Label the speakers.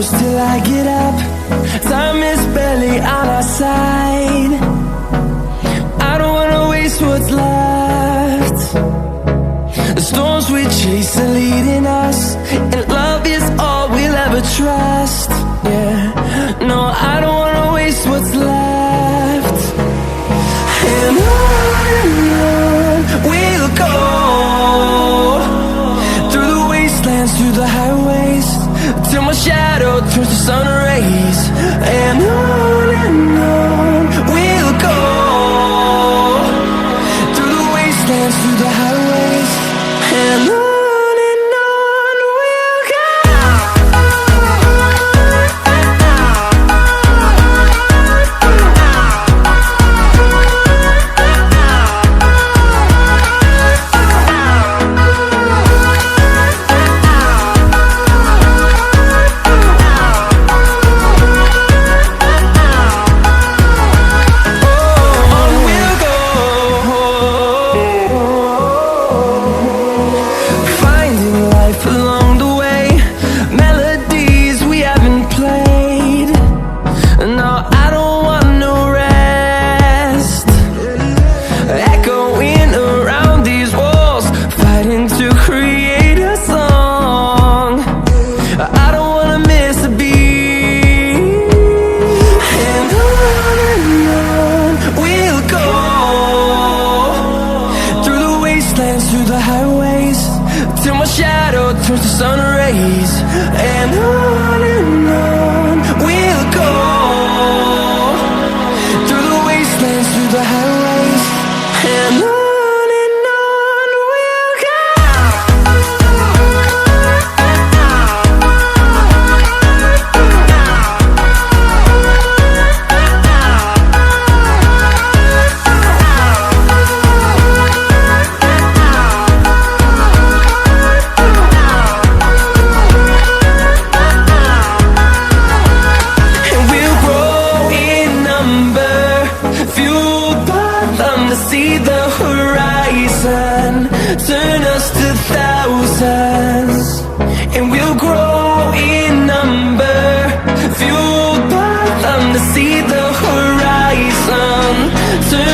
Speaker 1: close till I get up. Time is barely on our side. I don't wanna waste what's left. The storms we chase are leading us, and love is all we'll ever trust. Yeah, no, I don't wanna waste what's left. And on we'll go, through the wastelands, through the highways, till my shadow turns to sun rays. And